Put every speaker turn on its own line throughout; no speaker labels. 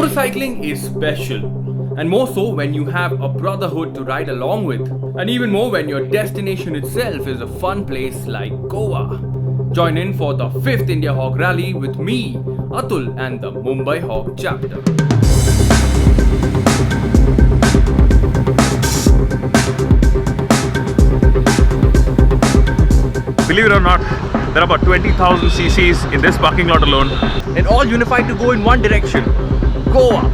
Motorcycling is special, and more so when you have a brotherhood to ride along with, and even more when your destination itself is a fun place like Goa. Join in for the 5th India HOG Rally with me, Atul, and the Mumbai HOG chapter.
Believe it or not, there are about 20,000 cc's in this parking lot alone.
And all unified to go in one direction, Goa.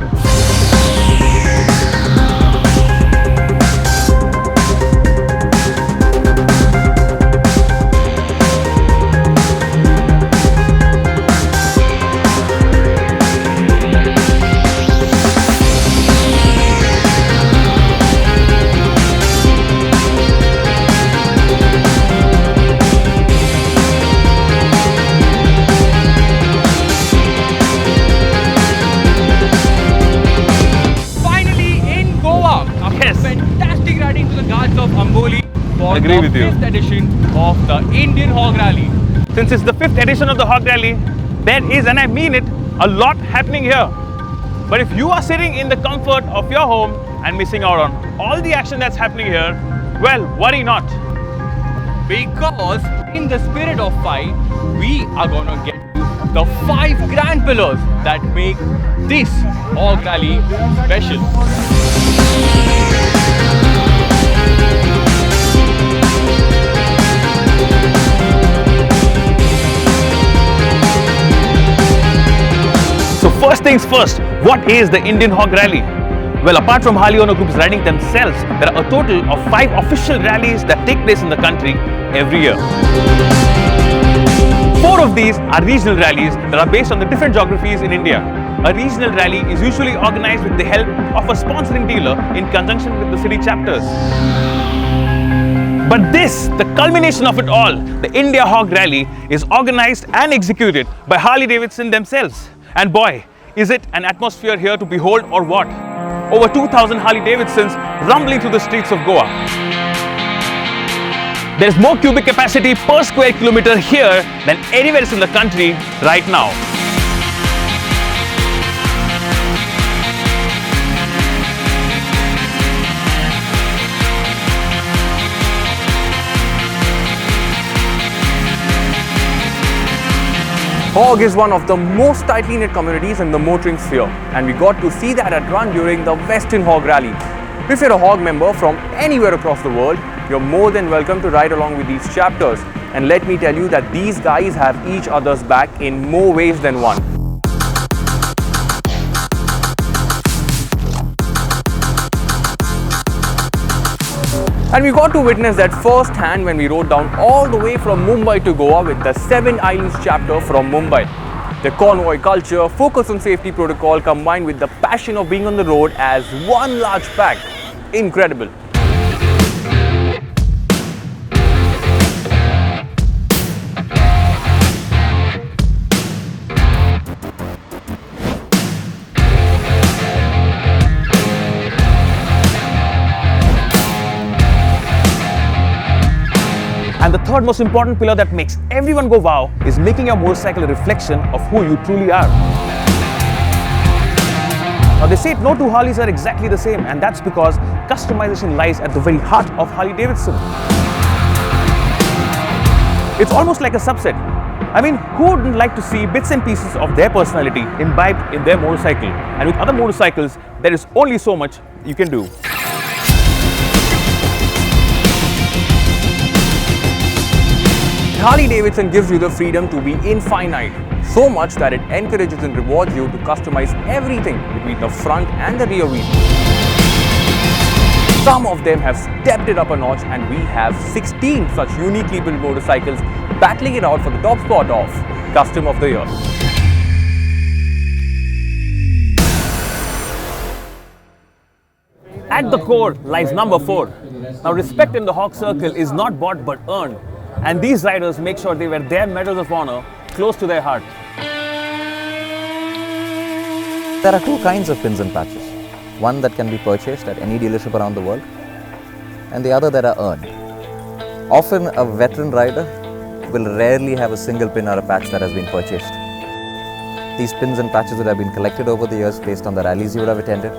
Agree with you.
5th edition of the Indian HOG Rally.
Since it's the 5th edition of the HOG Rally, there is, and I mean it, a lot happening here. But if you are sitting in the comfort of your home and missing out on all the action that's happening here, well, worry not.
Because in the spirit of 5, we are gonna get to the 5 grand pillars that make this HOG Rally special.
So first things first, what is the Indian HOG Rally? Well, apart from Harley Owners Group's riding themselves, there are a total of 5 official rallies that take place in the country every year. 4 of these are regional rallies that are based on the different geographies in India. A regional rally is usually organized with the help of a sponsoring dealer in conjunction with the city chapters. But this, the culmination of it all, the India HOG Rally, is organized and executed by Harley-Davidson themselves. And boy, is it an atmosphere here to behold or what? Over 2,000 Harley-Davidsons rumbling through the streets of Goa. There's more cubic capacity per square kilometer here than anywhere else in the country right now.
HOG is one of the most tightly knit communities in the motoring sphere, and we got to see that at run during the Western HOG Rally. If you're a HOG member from anywhere across the world, you're more than welcome to ride along with these chapters. And let me tell you that these guys have each other's back in more ways than one. And we got to witness that firsthand when we rode down all the way from Mumbai to Goa with the 7 Islands chapter from Mumbai. The convoy culture, focus on safety protocol combined with the passion of being on the road as one large pack. Incredible.
And the third most important pillar that makes everyone go wow is making your motorcycle a reflection of who you truly are. Now they say no two Harleys are exactly the same, and that's because customization lies at the very heart of Harley-Davidson. It's almost like a subset. I mean, who wouldn't like to see bits and pieces of their personality imbibed in their motorcycle? And with other motorcycles, there is only so much you can do.
Harley-Davidson gives you the freedom to be infinite, so much that it encourages and rewards you to customize everything between the front and the rear wheel. Some of them have stepped it up a notch, and we have 16 such uniquely built motorcycles battling it out for the top spot of Custom of the Year.
At the core lies number 4. Now respect in the HOG circle is not bought but earned. And these riders make sure they wear their medals of honor close to their heart.
There are 2 kinds of pins and patches. One that can be purchased at any dealership around the world, and the other that are earned. Often a veteran rider will rarely have a single pin or a patch that has been purchased. These pins and patches would have been collected over the years based on the rallies you would have attended,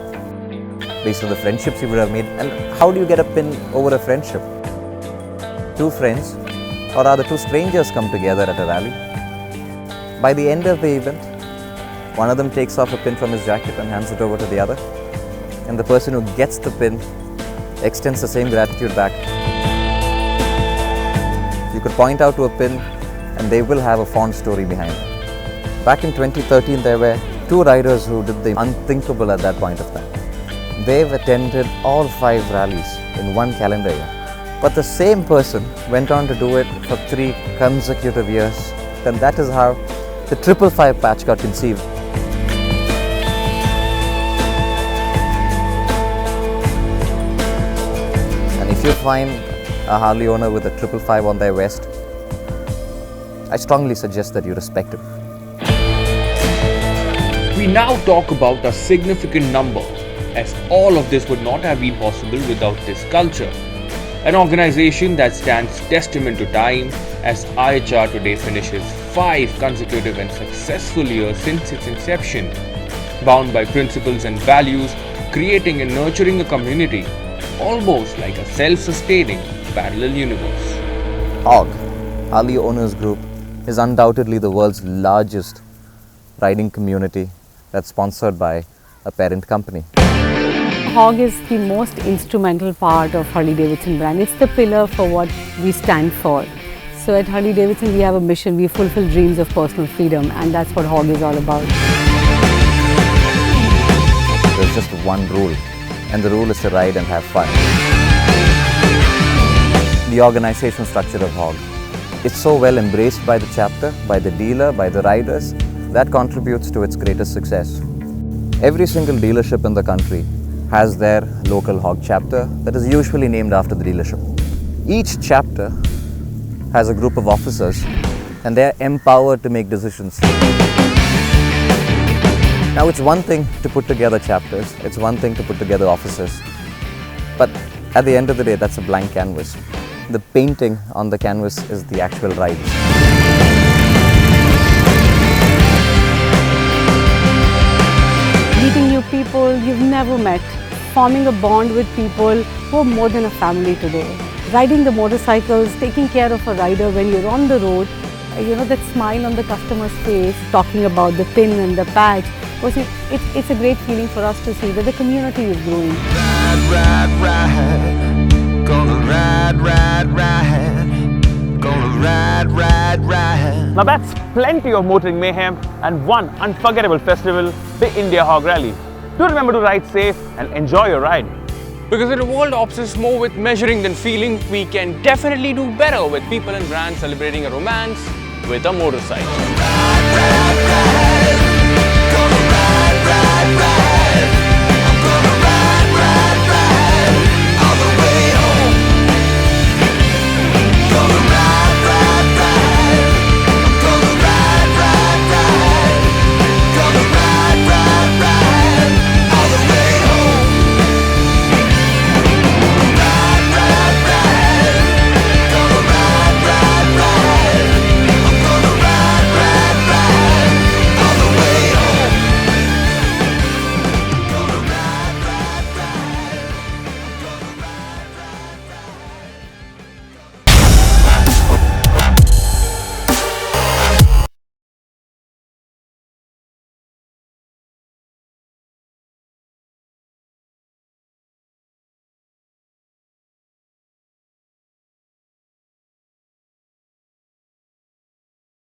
based on the friendships you would have made. And how do you get a pin over a friendship? Two friends, or rather two strangers, come together at a rally. By the end of the event, one of them takes off a pin from his jacket and hands it over to the other, and the person who gets the pin extends the same gratitude back. You could point out to a pin and they will have a fond story behind it. Back in 2013, there were two riders who did the unthinkable at that point of time. They've attended all 5 rallies in one calendar year. But the same person went on to do it for 3 consecutive years. And that is how the 555 patch got conceived. And if you find a Harley owner with a 555 on their vest, I strongly suggest that you respect him.
We now talk about a significant number, as all of this would not have been possible without this culture. An organization that stands testament to time, as IHR today finishes 5 consecutive and successful years since its inception, bound by principles and values, creating and nurturing a community, almost like a self-sustaining parallel universe.
H.O.G, Harley Owners Group, is undoubtedly the world's largest riding community that's sponsored by a parent company.
H.O.G is the most instrumental part of Harley-Davidson brand. It's the pillar for what we stand for. So at Harley-Davidson, we have a mission. We fulfill dreams of personal freedom, and that's what H.O.G is all about.
There's just one rule, and the rule is to ride and have fun. The organization structure of H.O.G. is so well embraced by the chapter, by the dealer, by the riders, that contributes to its greatest success. Every single dealership in the country has their local H.O.G chapter that is usually named after the dealership. Each chapter has a group of officers and they are empowered to make decisions. Now, it's one thing to put together chapters, it's one thing to put together officers, but at the end of the day, that's a blank canvas. The painting on the canvas is the actual rides.
Meeting new people you've never met, forming a bond with people who are more than a family today. Riding the motorcycles, taking care of a rider when you're on the road, that smile on the customer's face, talking about the pin and the patch. It's a great feeling for us to see that the community is growing.
Ride, ride, gonna ride, ride, ride, gonna ride, ride, ride.
Now that's plenty of motoring mayhem and one unforgettable festival, the India HOG Rally. Do remember to ride safe and enjoy your ride.
Because in a world obsessed more with measuring than feeling, we can definitely do better with people and brands celebrating a romance with a motorcycle.
Ride, ride, ride.